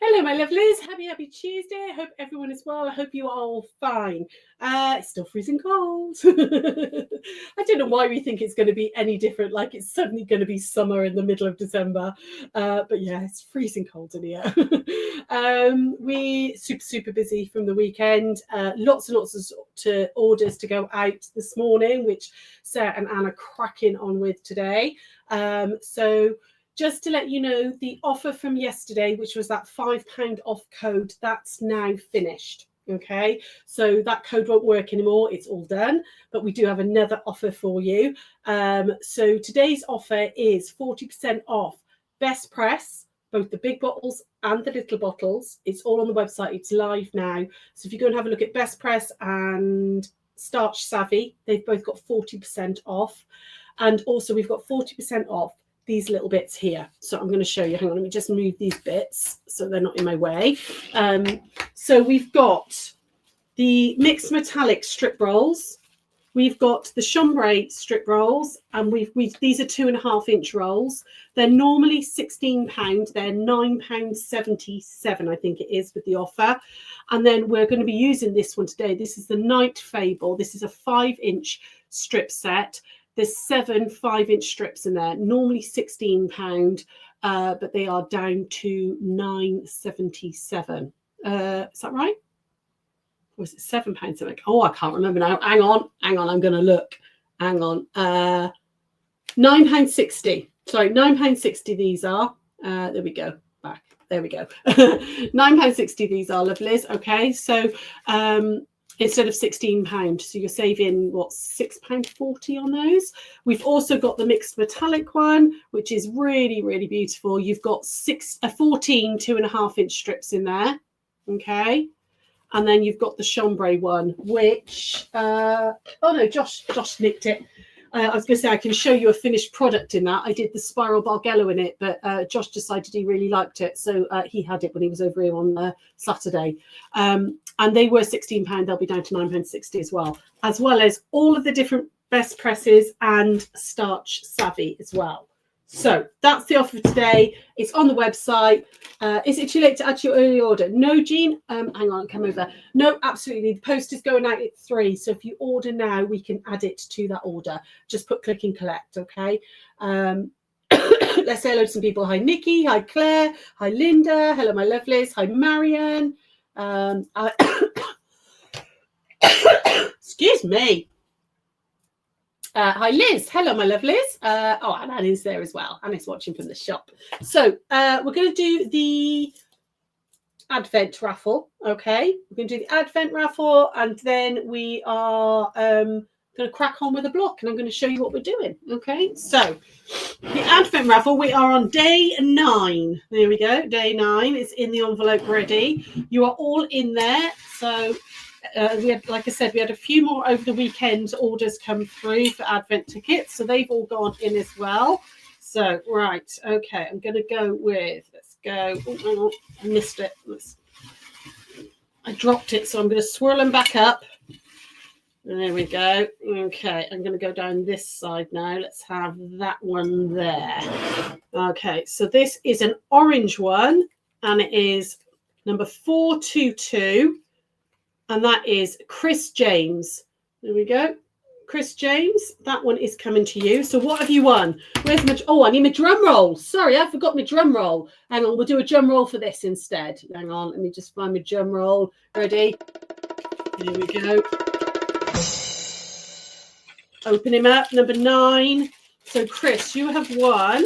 Hello, my lovelies. Happy Tuesday. I hope everyone is well. I hope you are all fine. It's still freezing cold. I don't know why we think it's going to be any different, like it's suddenly going to be summer in the middle of December. But yeah, it's freezing cold in here. We super busy from the weekend. Lots and lots of orders to go out this morning, which Sarah and Anna cracking on with today. So just to let you know, the offer from yesterday, which was that £5 off code, that's now finished. Okay, so that code won't work anymore. It's all done, but we do have another offer for you. So today's offer is 40% off Best Press, both the big bottles and the little bottles. It's all on the website. It's live now. So if you go and have a look at Best Press and Starch Savvy, they've both got 40% off. And also we've got 40% off these little bits here. So I'm going to show you. Hang on, let me just move these bits so they're not in my way. So we've got the mixed metallic strip rolls. We've got the chambray strip rolls, and these are 2.5-inch rolls. They're normally £16. They're £9.77, I think it is, with the offer. And then we're going to be using this one today. This is the Night Fable. This is a 5-inch strip set. There's 7 5-inch strips in there, normally £16, but they are down to £9.77. Is that right? Or was it £7 something? Oh, I can't remember now. Hang on, I'm going to look. Hang on. £9.60. Sorry, £9.60 these are. There we go. Back. There we go. £9.60 these are, lovelies. Okay, so instead of £16, so you're saving what, £6.40 on those. We've also got the mixed metallic one, which is really beautiful. You've got 14 2.5-inch strips in there. Okay, and then you've got the chambray one, which oh no, Josh nicked it. I was going to say I can show you a finished product in that. I did the spiral bargello in it, but Josh decided he really liked it, so he had it when he was over here on Saturday. And they were £16. They'll be down to £9.60 as well as all of the different Best Presses and Starch Savvy as well. So that's the offer today. It's on the website. Is it too late to add your early order? No, Jean. Hang on, come over. No, absolutely. The post is going out at 3. So if you order now, we can add it to that order. Just put click and collect, okay? Let's say hello to some people. Hi, Nikki. Hi, Claire. Hi, Linda. Hello, my lovelies. Hi, Marion. Excuse me. Hi, Liz. Hello, my lovelies. And Annie's there as well. Annie's watching from the shop. So we're going to do the Advent raffle. Okay, we're going to do the Advent raffle, and then we are going to crack on with the block, and I'm going to show you what we're doing. Okay, so the Advent raffle, we are on day 9. There we go, day 9. It's in the envelope ready. You are all in there. So we had, like I said, we had a few more over the weekend orders come through for Advent tickets, so they've all gone in as well. So right, okay, I'm going to go with, let's go. Oh, I missed it. I dropped it, so I'm going to swirl them back up. There we go. Okay, I'm going to go down this side now. Let's have that one there. Okay, so this is an orange one, and it is number 422. And that is Chris James. There we go. Chris James, that one is coming to you. So what have you won? Where's my... Oh, I need my drum roll. Sorry, I forgot my drum roll. Hang on, we'll do a drum roll for this instead. Hang on, let me just find my drum roll. Ready? Here we go. Open him up, number 9. So Chris, you have won.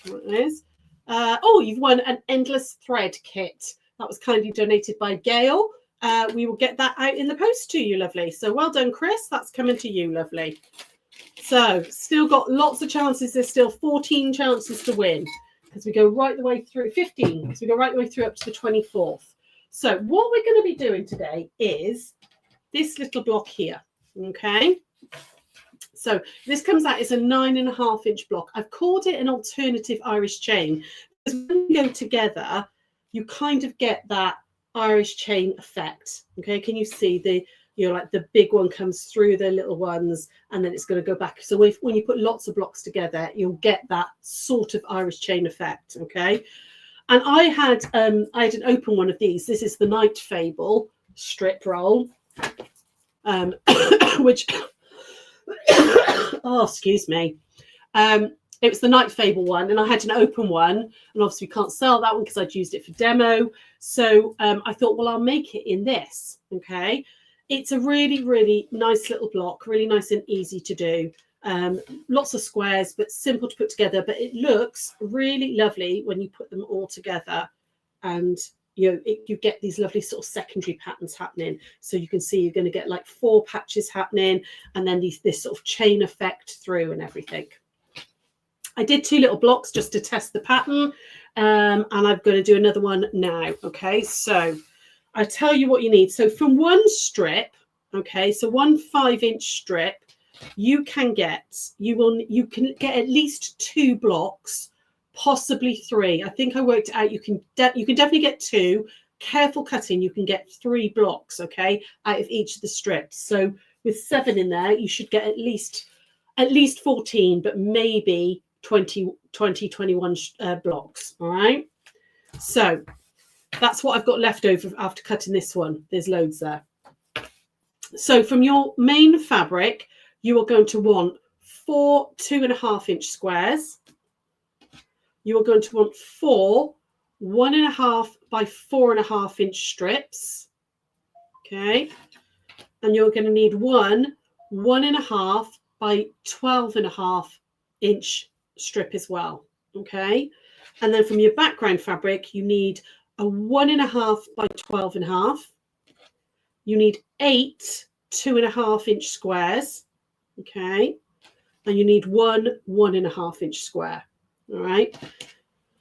What is? You've won an Endless Thread kit. That was kindly donated by Gail. We will get that out in the post to you, lovely. So well done, Chris. That's coming to you, lovely. So still got lots of chances. There's still 14 chances to win because we go right the way through, 15, because we go right the way through up to the 24th. So what we're going to be doing today is this little block here, okay? So this comes out as a 9.5-inch block. I've called it an alternative Irish chain because when you go together, you kind of get that Irish chain effect. Okay, can you see like the big one comes through the little ones, and then it's going to go back. So when you put lots of blocks together, you'll get that sort of Irish chain effect. Okay, And I had an open one of these. This is the Night Fable strip roll, which oh, excuse me. It was the Night Fable one, and I had an open one, and obviously we can't sell that one because I'd used it for demo. So I thought, well, I'll make it in this. Okay, it's a really, really nice little block, really nice and easy to do. Lots of squares, but simple to put together. But it looks really lovely when you put them all together, and you get these lovely sort of secondary patterns happening. So you can see you're going to get like 4 patches happening, and then this sort of chain effect through and everything. I did 2 little blocks just to test the pattern, and I'm going to do another one now. Okay, so I tell you what you need. So from one strip, okay, so one 5-inch strip, you can get at least 2 blocks, possibly 3. I think I worked it out. You can definitely get 2. Careful cutting, you can get 3 blocks, okay, out of each of the strips. So with 7 in there, you should get at least 14, but maybe 21 blocks. All right, so that's what I've got left over after cutting this one. There's loads there. So from your main fabric, you are going to want 4 2.5-inch squares. You are going to want 4 1.5 by 4.5-inch strips. Okay, and you're going to need 1 1.5 by 12.5-inch strip as well. Okay, and then from your background fabric, you need a 1.5 by 12.5. You need 8 2.5-inch squares. Okay, and you need 1 1.5-inch square. All right,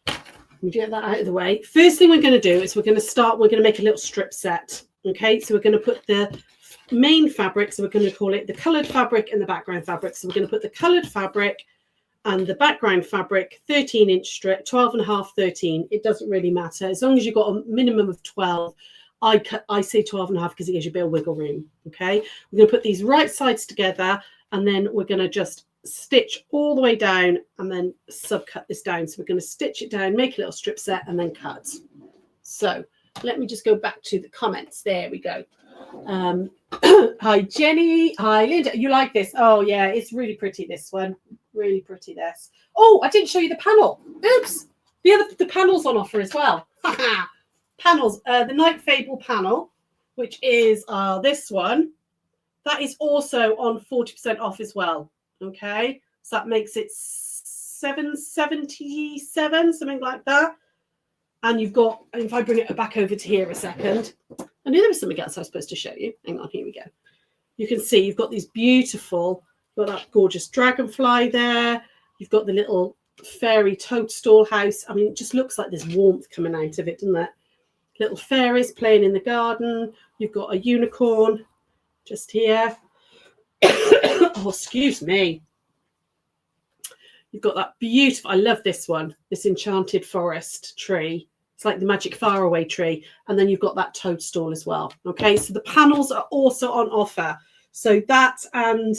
let me get that out of the way. First thing we're going to do is we're going to make a little strip set. Okay, so we're going to put the main fabric, so we're going to call it the coloured fabric and the background fabric. So we're going to put the coloured fabric and the background fabric 13-inch strip, 12.5, 13. It doesn't really matter as long as you've got a minimum of 12. I say 12.5 because it gives you a bit of wiggle room. Okay, we're going to put these right sides together, and then we're going to just stitch all the way down and then subcut this down. So we're going to stitch it down, make a little strip set, and then cut. So let me just go back to the comments. There we go. Hi Jenny, hi Linda. You like this? Oh yeah, it's really pretty, this one. Really pretty, this. Oh, I didn't show you the panel. Oops. The panel's on offer as well. Panels, the Night Fable panel, which is this one, that is also on 40% off as well. Okay, so that makes it $777, something like that. And you've got, if I bring it back over to here a second, I knew there was something else I was supposed to show you. Hang on, here we go. You can see you've got these beautiful, you've got that gorgeous dragonfly there. You've got the little fairy toadstool house. I mean, it just looks like there's warmth coming out of it, doesn't it? Little fairies playing in the garden. You've got a unicorn just here. Oh, excuse me. You've got that beautiful, I love this one, this enchanted forest tree. It's like the magic faraway tree. And then you've got that toadstool as well. Okay, so the panels are also on offer. So that and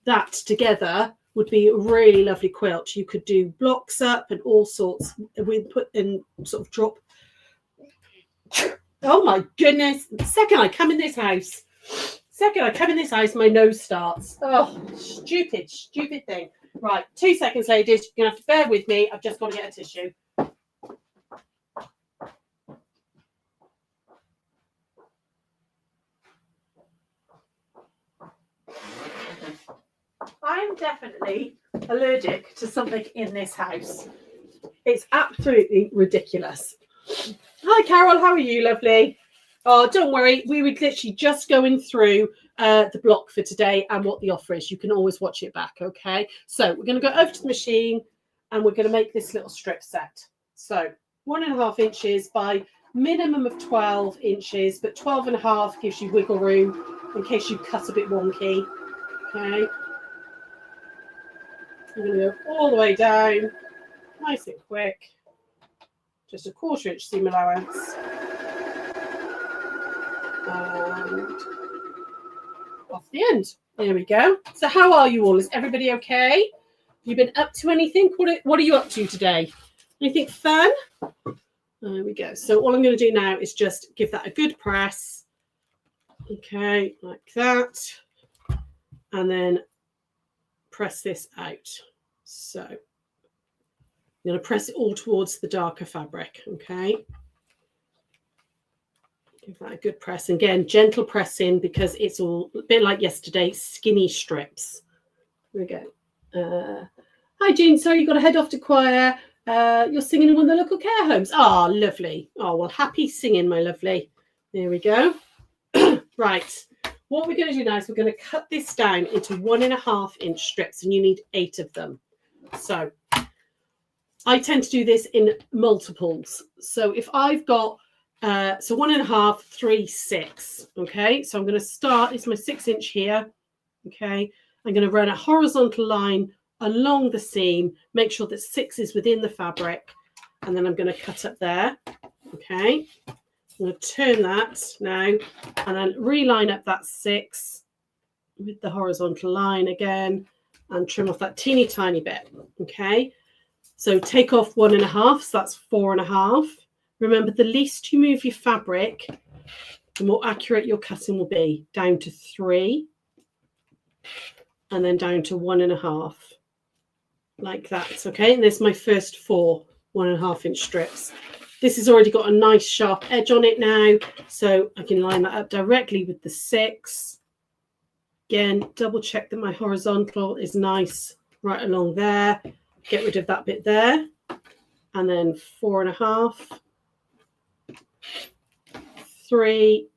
that together would be a really lovely quilt. You could do blocks up and all sorts. We put in sort of drop. Oh my goodness. The second I come in this house, my nose starts. Oh, stupid thing. Right, 2 seconds, ladies. You're going to have to bear with me. I've just got to get a tissue. I'm definitely allergic to something in this house. It's absolutely ridiculous. Hi, Carol. How are you, lovely? Oh, don't worry. We were literally just going through the block for today and what the offer is. You can always watch it back, okay? So we're going to go over to the machine and we're going to make this little strip set. So 1.5 inches by minimum of 12 inches, but 12.5 gives you wiggle room in case you cut a bit wonky, okay? You're going to go all the way down, nice and quick. Just a 1/4 inch seam allowance. And off the end. There we go. So how are you all? Is everybody okay? Have you been up to anything? What are you up to today? Anything fun? There we go. So all I'm going to do now is just give that a good press. Okay, like that. And then press this out. So I'm going to press it all towards the darker fabric. Okay. Give that a good press. Again, gentle pressing because it's all a bit like yesterday, skinny strips. There we go. Hi, Jean. Sorry, you've got to head off to choir. You're singing in one of the local care homes. Oh, lovely. Oh, well, happy singing, my lovely. There we go. Right. What we're going to do now is we're going to cut this down into 1.5 inch strips, and you need 8 of them. So I tend to do this in multiples. So if I've got, so 1.5, 3, 6. Okay. So I'm going to start, it's my 6 inch here. Okay. I'm going to run a horizontal line along the seam, make sure that 6 is within the fabric, and then I'm going to cut up there. Okay. I'm going to turn that now and then reline up that 6 with the horizontal line again and trim off that teeny tiny bit. Okay. So take off 1.5, so that's 4.5. Remember, the least you move your fabric, the more accurate your cutting will be. Down to 3 and then down to 1.5. Like that. Okay. And there's my first 4 1.5 inch strips. This has already got a nice sharp edge on it now, so I can line that up directly with the 6. Again, double check that my horizontal is nice right along there. Get rid of that bit there. And then 4.5, 3,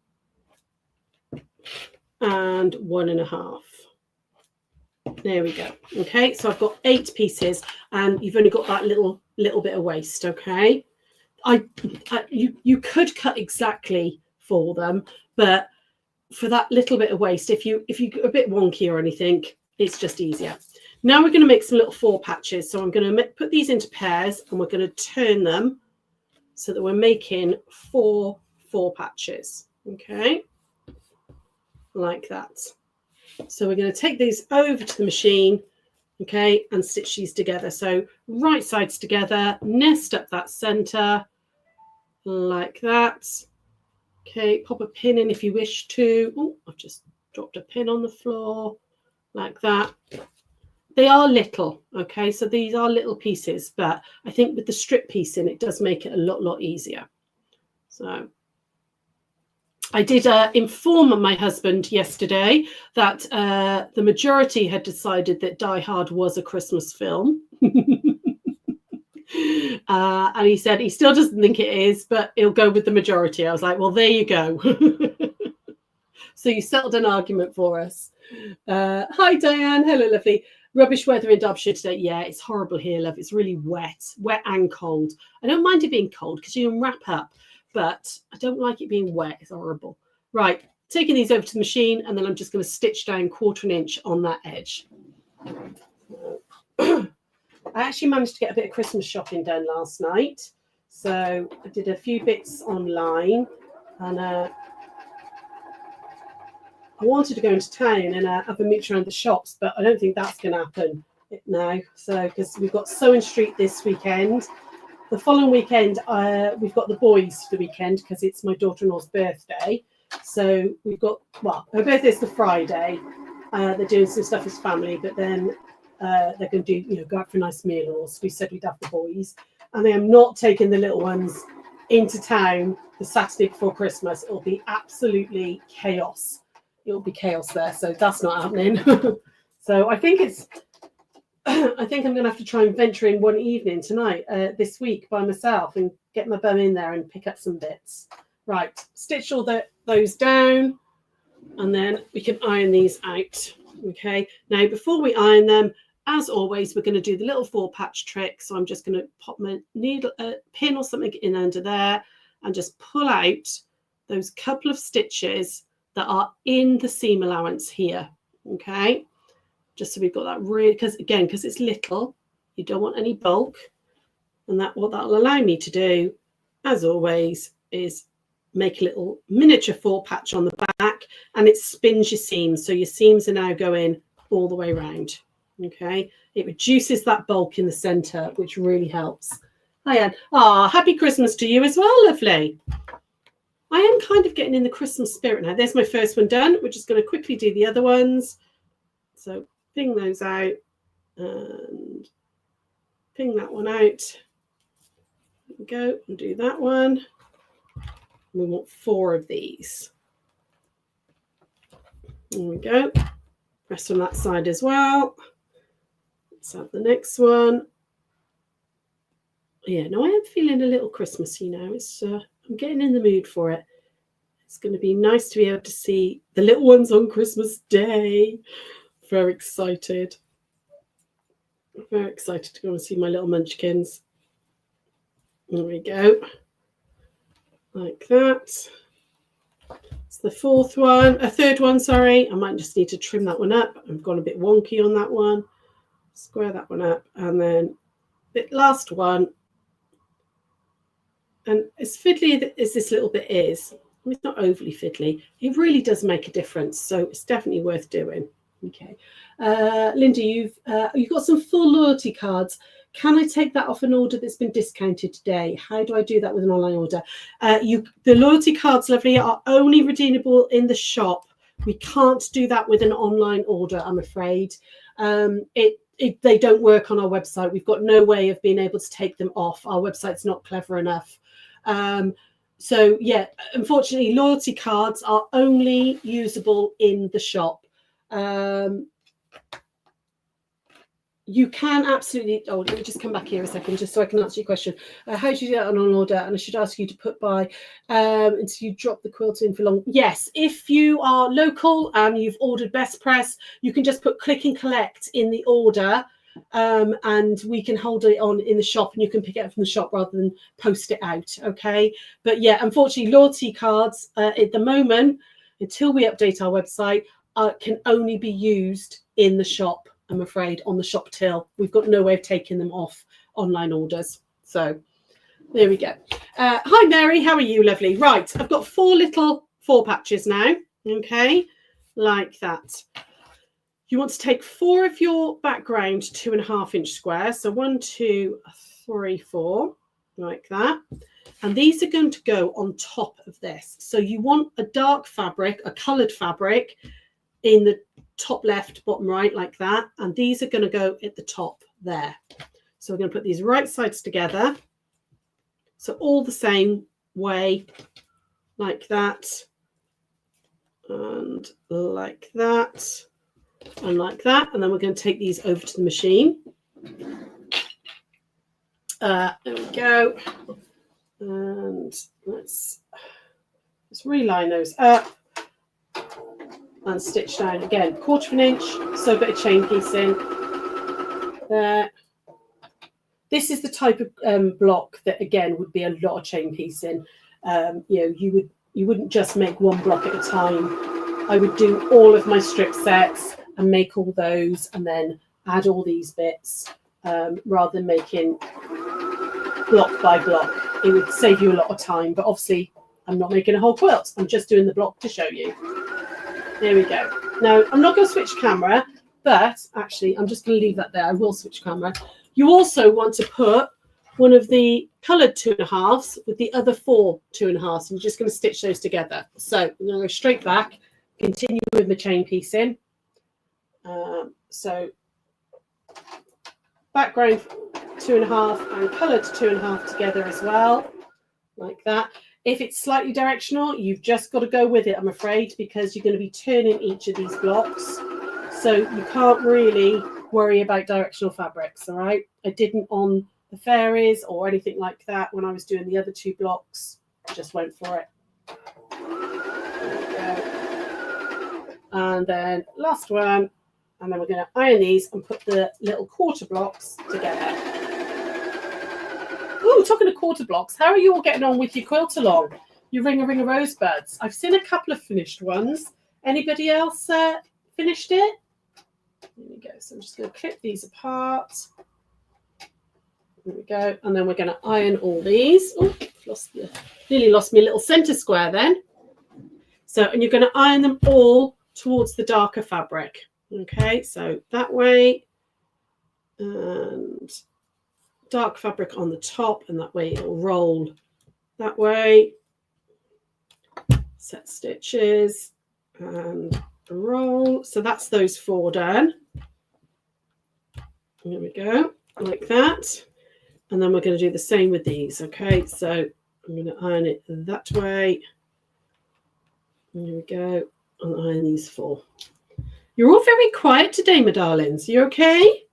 and 1.5. There we go. Okay, so I've got 8 pieces, and you've only got that little bit of waste. Okay. You could cut exactly for them, but for that little bit of waste, if you're a bit wonky or anything, it's just easier. Now we're going to make some little 4 patches. So I'm going to put these into pairs, and we're going to turn them so that we're making 4 patches. Okay, like that. So we're going to take these over to the machine, okay, and stitch these together. So right sides together, nest up that center like that. Okay, pop a pin in if you wish to. Oh, I've just dropped a pin on the floor like that. They are little, okay, so these are little pieces, but I think with the strip piecing, it does make it a lot easier. So I did inform my husband yesterday that the majority had decided that Die Hard was a Christmas film. And he said he still doesn't think it is, but he'll go with the majority. I was like, well, there you go. So you settled an argument for us. Hi, Diane. Hello, lovely. Rubbish weather in Derbyshire today. Yeah, it's horrible here, love. It's really wet and cold. I don't mind it being cold because you can wrap up, but I don't like it being wet. It's horrible. Right, taking these over to the machine, and then I'm just going to stitch down 1/4 inch on that edge. I actually managed to get a bit of Christmas shopping done last night. So I did a few bits online, and I wanted to go into town and have a mooch around the shops, but I don't think that's going to happen now. So because we've got Sewing Street this weekend. The following weekend, we've got the boys for the weekend because it's my daughter-in-law's birthday. So we've got, well, her birthday's the Friday. They're doing some stuff as family, but then they're going to do, go out for a nice meal, or so we said we'd have the boys. And I am not taking the little ones into town the Saturday before Christmas. It'll be absolutely chaos. It'll be chaos there, so that's not happening. So I think I'm going to have to try and venture in one evening tonight, this week by myself, and get my bum in there and pick up some bits. Right, stitch all those down, and then we can iron these out. Okay, now before we iron them, as always, we're going to do the little 4 patch trick. So I'm just going to pop my needle, pin or something in under there, and just pull out those couple of stitches that are in the seam allowance here. Okay, just so we've got that really, because it's little, you don't want any bulk. And what that'll allow me to do, as always, is make a little miniature 4 patch on the back, and it spins your seams. So your seams are now going all the way around. Okay, it reduces that bulk in the center, which really helps. Hi, Anne. Ah, happy Christmas to you as well, lovely. I am kind of getting in the Christmas spirit now. There's my first one done. We're just going to quickly do the other ones. So ping those out and ping that one out. There we go, and do that one. We want 4 of these. There we go. Press on that side as well. Let's have the next one. Yeah, no, I am feeling a little Christmassy now. It's I'm getting in the mood for it. It's going to be nice to be able to see the little ones on Christmas Day. Very excited. Very excited to go and see my little munchkins. There we go. Like that. It's the 4th one, a 3rd one, sorry. I might just need to trim that one up. I've gone a bit wonky on that one. Square that one up. And then the last one. And as fiddly as this little bit is, it's not overly fiddly. It really does make a difference. So it's definitely worth doing. Okay. Linda, you've got some full loyalty cards. Can I take that off an order that's been discounted today? How do I do that with an online order? The loyalty cards, lovely, are only redeemable in the shop. We can't do that with an online order, I'm afraid. They don't work on our website. We've got no way of being able to take them off. Our website's not clever enough. So yeah, unfortunately, loyalty cards are only usable in the shop. You can absolutely. Oh, let me just come back here a second, just so I can answer your question. How do you do that on an order? And I should ask you to put by until you drop the quilt in for long. Yes, if you are local and you've ordered Best Press, you can just put click and collect in the order, and we can hold it on in the shop, and you can pick it up from the shop rather than post it out. Okay, but yeah, unfortunately, loyalty cards at the moment, until we update our website, can only be used in the shop. I'm afraid, on the shop till. We've got no way of taking them off online orders. So there we go. Hi, Mary. How are you, lovely? Right, I've got 4 little 4 patches now. Okay, like that. You want to take 4 of your background 2.5-inch squares. So 1, 2, 3, 4, like that. And these are going to go on top of this. So you want a dark fabric, a coloured fabric, in the top left, bottom right, like that. And these are going to go at the top there. So we're going to put these right sides together. So all the same way, like that, and like that, and like that. And then we're going to take these over to the machine. There we go. And let's reline those up. And stitch down again, 1/4 inch, so a bit of chain piece in there. This is the type of block that again would be a lot of chain piece in. You wouldn't just make 1 block at a time. I would do all of my strip sets and make all those and then add all these bits rather than making block by block. It would save you a lot of time, but obviously I'm not making a whole quilt. I'm just doing the block to show you. There we go. Now, I'm not going to switch camera, but actually, I'm just going to leave that there. I will switch camera. You also want to put one of the coloured 2.5s with the other 4 2.5s. I'm just going to stitch those together. So I'm going to go straight back, continue with my chain piece in. So background 2.5 and coloured 2.5 together as well, like that. If it's slightly directional, you've just got to go with it, I'm afraid, because you're going to be turning each of these blocks. So you can't really worry about directional fabrics, all right? I didn't on the fairies or anything like that when I was doing the other 2 blocks. I just went for it. There we go. And then last one. And then we're going to iron these and put the little 1/4 blocks together. Oh, talking of 1/4 blocks, how are you all getting on with your quilt along? Your Ring of Rosebuds. I've seen a couple of finished ones. Anybody else finished it? There we go. So I'm just going to clip these apart. There we go. And then we're going to iron all these. Oh, nearly lost my little centre square then. So, and you're going to iron them all towards the darker fabric. Okay, so that way. And dark fabric on the top, and that way it'll roll that way. Set stitches and roll. So that's those 4 done. There we go, like that. And then we're going to do the same with these. Okay, so I'm going to iron it that way. There we go. I'll iron these 4. You're all very quiet today, my darlings. You okay?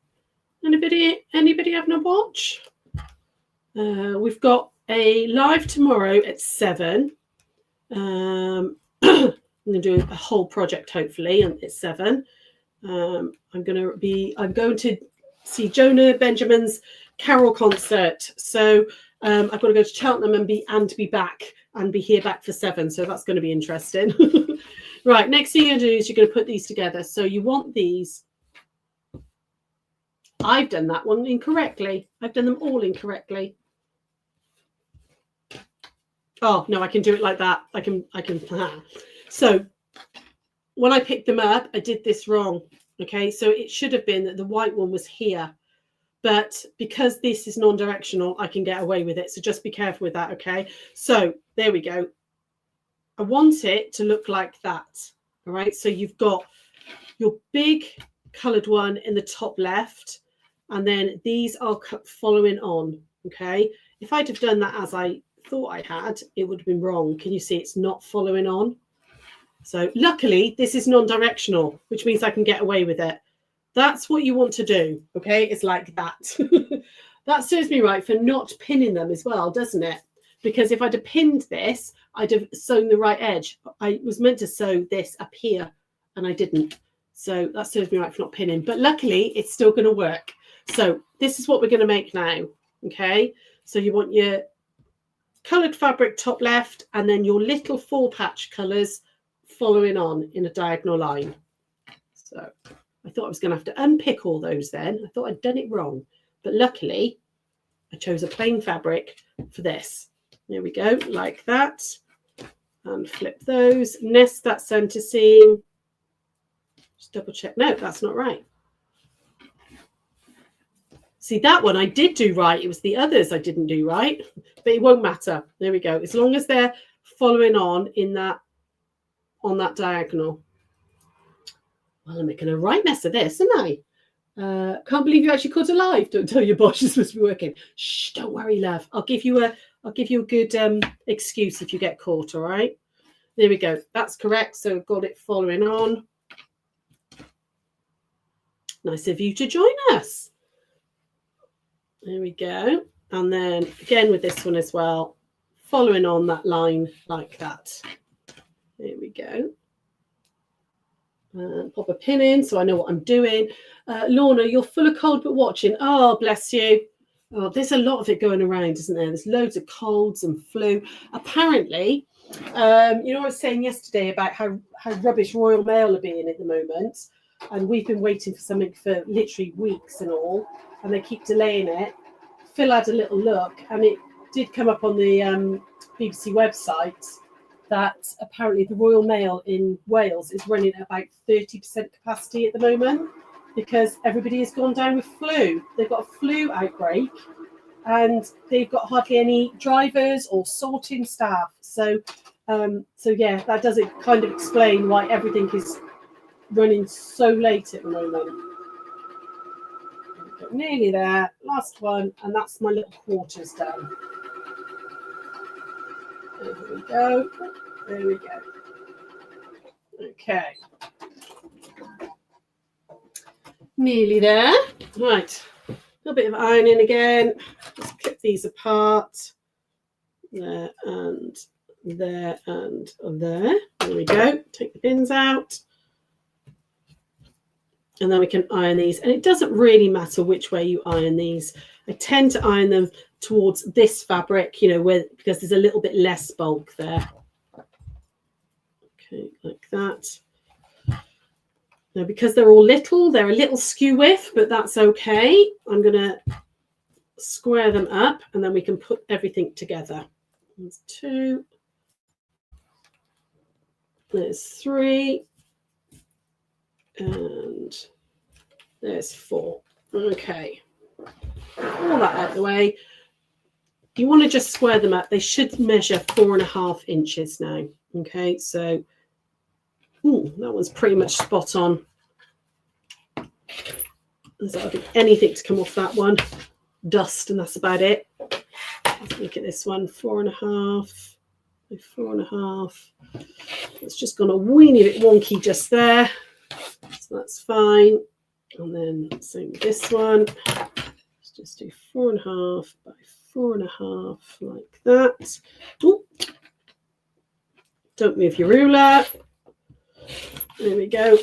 Anybody having a watch? We've got a live tomorrow at 7. I'm going to do a whole project hopefully, and it's 7. I'm going to see Jonah Benjamin's carol concert. So I've got to go to Cheltenham and be back and be here back for 7. So that's going to be interesting. Right, next thing you're going to do is you're going to put these together. So you want these. I've done that one incorrectly. I've done them all incorrectly. Oh, no, I can do it like that. I can. So when I picked them up, I did this wrong. Okay, so it should have been that the white one was here. But because this is non-directional, I can get away with it. So just be careful with that, okay? So there we go. I want it to look like that, all right? So you've got your big coloured one in the top left, and then these are following on, okay? If I'd have done that as I thought I had, it would have been wrong. Can you see it's not following on? So luckily, this is non-directional, which means I can get away with it. That's what you want to do, okay? It's like that. That serves me right for not pinning them as well, doesn't it? Because if I'd have pinned this, I'd have sewn the right edge. I was meant to sew this up here, and I didn't. So that serves me right for not pinning. But luckily, it's still going to work. So this is what we're going to make now, okay? So you want your coloured fabric top left, and then your little 4-patch colours following on in a diagonal line. So I thought I was going to have to unpick all those then. I thought I'd done it wrong. But luckily, I chose a plain fabric for this. There we go, like that. And flip those. Nest that centre seam. Just double check. No, that's not right. See, that one I did do right. It was the others I didn't do right. But it won't matter. There we go. As long as they're following on in that, on that diagonal. Well, I'm making a right mess of this, aren't I? Can't believe you actually caught alive. Don't tell your boss you're supposed to be working. Shh, don't worry, love. I'll give you a good excuse if you get caught, all right? There we go. That's correct. So we've got it following on. Nice of you to join us. There we go. And then again with this one as well, following on that line like that. There we go. Pop a pin in so I know what I'm doing. Lorna, you're full of cold but watching. Oh, bless you. Oh, there's a lot of it going around, isn't there? There's loads of colds and flu. Apparently, you know, I was saying yesterday about how rubbish Royal Mail are being at the moment. And we've been waiting for something for literally weeks and all. And they keep delaying it. Phil had a little look, and it did come up on the BBC website that apparently the Royal Mail in Wales is running at about 30% capacity at the moment because everybody has gone down with flu. They've got a flu outbreak and they've got hardly any drivers or sorting staff. So yeah, that does kind of explain why everything is running so late at the moment. Nearly there, last one, and that's my little quarters done. There we go. There we go. Okay. Nearly there. Right. A little bit of ironing again. Just clip these apart. There and there and there. There we go. Take the pins out. And then we can iron these. And it doesn't really matter which way you iron these. I tend to iron them towards this fabric, you know, because there's a little bit less bulk there. Okay, like that. Now, because they're all little, they're a little skew width, but that's okay. I'm going to square them up and then we can put everything together. There's 2. There's 3. And there's 4. Okay. All that out of the way. You want to just square them up. They should measure 4.5 inches now. Okay, so that one's pretty much spot on. There's hardly anything to come off that one. Dust, and that's about it. Let's look at this one, 4.5, 4.5. It's just gone a weeny bit wonky just there, so that's fine. And then same with this one. Let's just do 4.5 by 4.5 like that. Ooh. Don't move your ruler. There we go.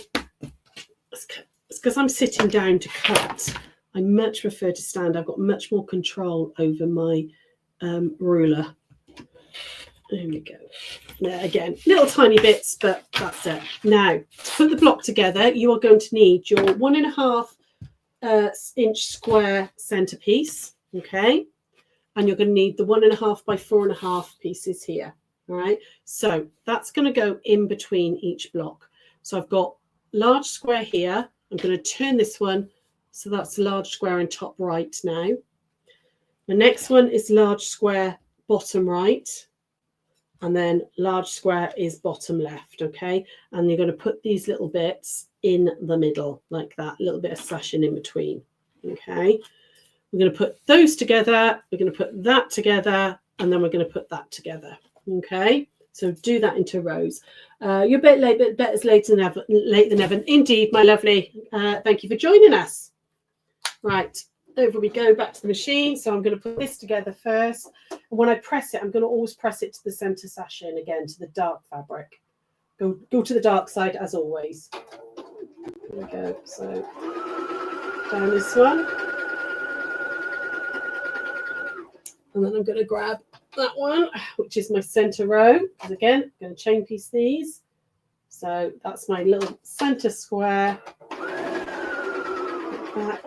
It's because I'm sitting down to cut. I much prefer to stand. I've got much more control over my ruler. There we go. There again, little tiny bits, but that's it. Now, to put the block together, you are going to need your 1.5 inch square centerpiece, okay? And you're going to need the 1.5 by 4.5 pieces here, all right? So that's going to go in between each block. So I've got large square here. I'm going to turn this one, so that's large square in top right now. The next one is large square bottom right, and then large square is bottom left, okay? And you're going to put these little bits in the middle like that, a little bit of sashing in between, okay? We're going to put those together, we're going to put that together, and then we're going to put that together, okay? So do that into rows. You're a bit late, but better late than ever. Indeed, my lovely. Thank you for joining us. Right, over we go, back to the machine. So I'm going to put this together first. And when I press it, I'm going to always press it to the center sashing again, to the dark fabric. Go to the dark side as always. There we go. So down this one. And then I'm going to grab that one, which is my center row. And again, I'm going to chain piece these. So that's my little center square. Like that.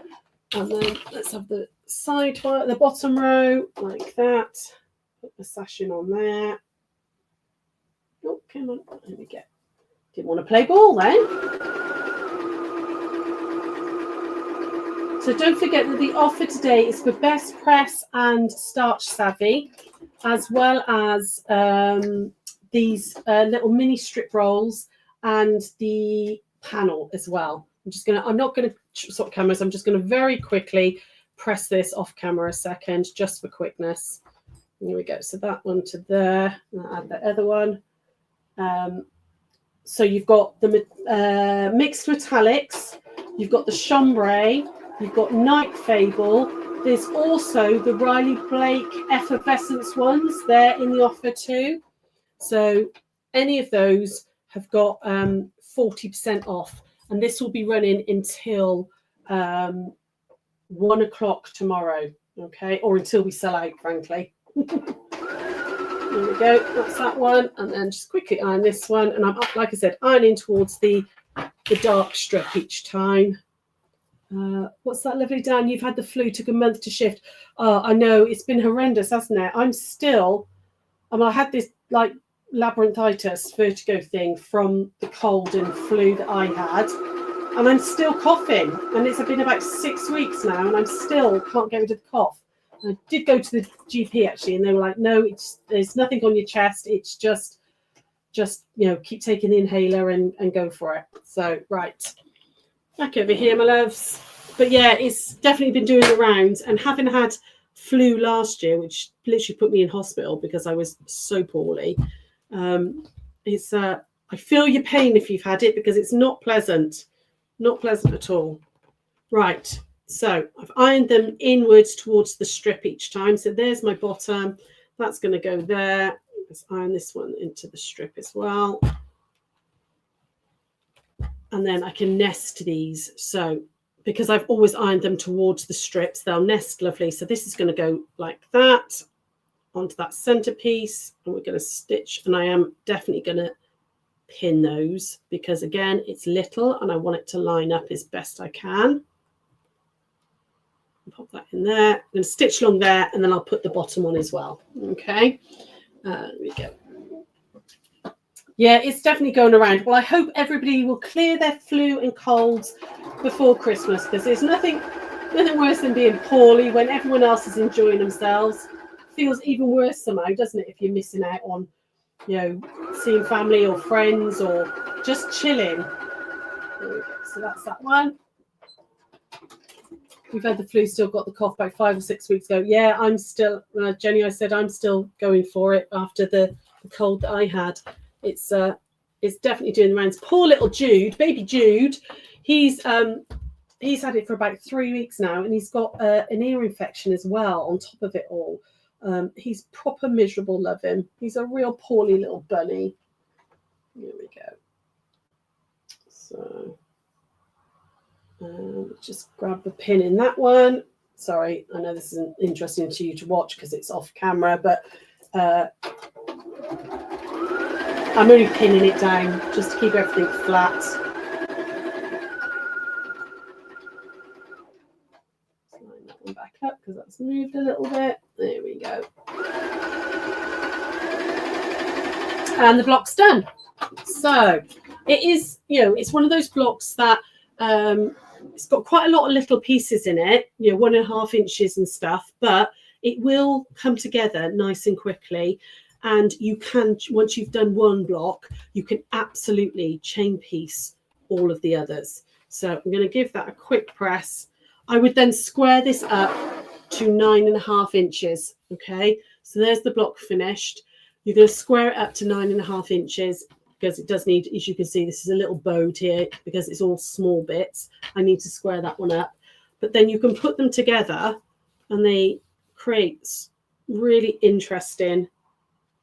And then let's have the side one, the bottom row, like that. Put the sashing on there. Oh, come on. There we go. Didn't want to play ball then. So don't forget that the offer today is for Best Press and Starch Savvy, as well as these little mini strip rolls and the panel as well. I'm not going to swap cameras. I'm just going to very quickly press this off camera a second, just for quickness. Here we go. So that one to there. I'll add the other one. So you've got the mixed metallics. You've got the chambray. You've got Night Fable. There's also the Riley Blake effervescence ones. They're in the offer too. So any of those have got 40% off. And this will be running until 1 o'clock tomorrow, okay? Or until we sell out, frankly. There we go. That's that one. And then just quickly iron this one. And I'm, like I said, ironing towards the dark strip each time. What's that, lovely Dan? You've had the flu, took a month to shift. Oh, I know. It's been horrendous, hasn't it? I had this, like, labyrinthitis vertigo thing from the cold and flu that I had, and I'm still coughing, and it's been about 6 weeks now, and I still can't get rid of the cough. I did go to the GP actually, and they were like, no, there's nothing on your chest, it's just keep taking the inhaler and go for it. So right, back over here, my loves. But yeah, it's definitely been doing the rounds, and having had flu last year, which literally put me in hospital because I was so poorly. I feel your pain if you've had it, because it's not pleasant at all. Right, so I've ironed them inwards towards the strip each time. So there's my bottom, that's going to go there. Let's iron this one into the strip as well, and then I can nest these. So because I've always ironed them towards the strips, they'll nest lovely. So this is going to go like that onto that centerpiece, and we're going to stitch, and I am definitely going to pin those because again it's little and I want it to line up as best I can. Pop that in there. I'm going to stitch along there, and then I'll put the bottom on as well. Okay, there we go. Yeah, it's definitely going around. Well, I hope everybody will clear their flu and colds before Christmas, because there's nothing Nothing worse than being poorly when everyone else is enjoying themselves. Feels even worse somehow, doesn't it, if you're missing out on, you know, seeing family or friends or just chilling. There we go. So that's that one. We've had the flu, still got the cough about 5 or 6 weeks ago. Yeah, I'm still, Jenny, I said I'm still going for it after the cold that I had. It's definitely doing the rounds. Poor little Jude, baby Jude, he's had it for about 3 weeks now, and he's got an ear infection as well on top of it all. He's proper miserable, love him. He's a real poorly little bunny. Here we go. So just grab the pin in that one. Sorry, I know this isn't interesting to you to watch because it's off camera, but I'm only pinning it down just to keep everything flat. Line that one back up because that's moved a little bit. There we go. And the block's done. So it is, you know, it's one of those blocks that it's got quite a lot of little pieces in it, you know, 1.5 inches and stuff, but it will come together nice and quickly. And you can, once you've done one block, you can absolutely chain piece all of the others. So I'm going to give that a quick press. I would then square this up to 9.5 inches. Okay, so there's the block finished. You're going to square it up to 9.5 inches because it does need, as you can see, this is a little bowed here because it's all small bits. I need to square that one up. But then you can put them together and they create really interesting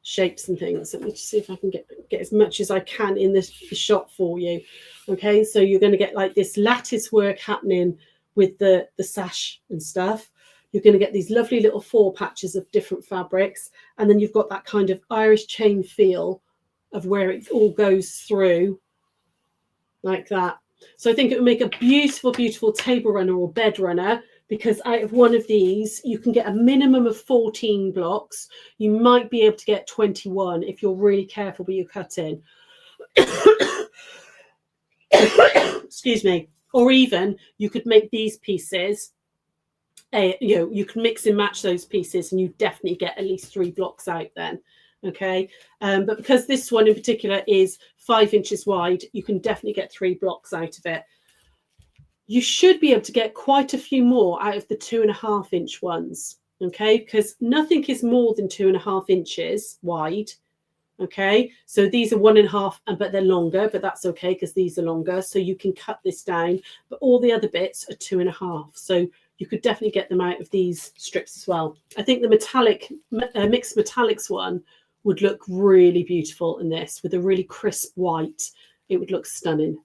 shapes and things. Let me just see if I can get as much as I can in this shot for you. Okay, so you're going to get like this lattice work happening with the sash and stuff. You're going to get these lovely little 4 patches of different fabrics, and then you've got that kind of Irish chain feel of where it all goes through like that. So I think it would make a beautiful, beautiful table runner or bed runner, because out of one of these, you can get a minimum of 14 blocks. You might be able to get 21 if you're really careful with your cutting. Excuse me. Or even you could make these pieces, you know, you can mix and match those pieces and you definitely get at least 3 blocks out then. Okay, but because this one in particular is 5 inches wide, you can definitely get 3 blocks out of it. You should be able to get quite a few more out of the 2.5 inch ones, okay, because nothing is more than 2.5 inches wide. Okay, so these are 1.5, but they're longer, but that's okay because these are longer, so you can cut this down. But all the other bits are 2.5, so you could definitely get them out of these strips as well. I think the metallic mixed metallics one would look really beautiful in this with a really crisp white. It would look stunning.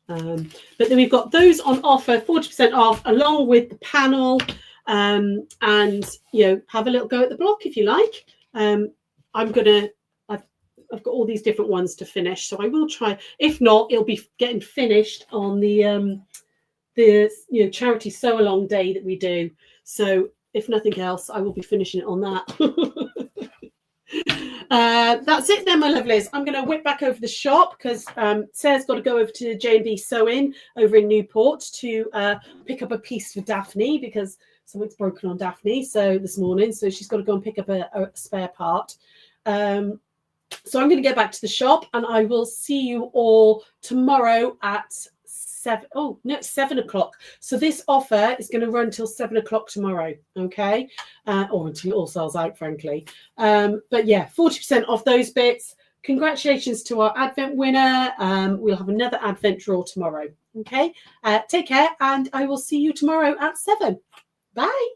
But then we've got those on offer, 40% off, along with the panel. And you know, have a little go at the block if you like. I've got all these different ones to finish, so I will try. If not, it'll be getting finished on the you know, charity sew along day that we do. So if nothing else, I will be finishing it on that. That's it then, my lovelies. I'm going to whip back over the shop because Sarah's got to go over to J&B Sewing over in Newport to pick up a piece for Daphne because something's broken on Daphne this morning, so she's got to go and pick up a spare part. So I'm going to get back to the shop and I will see you all tomorrow at 7 o'clock. So this offer is going to run till 7 o'clock tomorrow, okay? Or until it all sells out, frankly. But yeah, 40% off those bits. Congratulations to our Advent winner. We'll have another Advent draw tomorrow, okay? Take care and I will see you tomorrow at 7. Bye.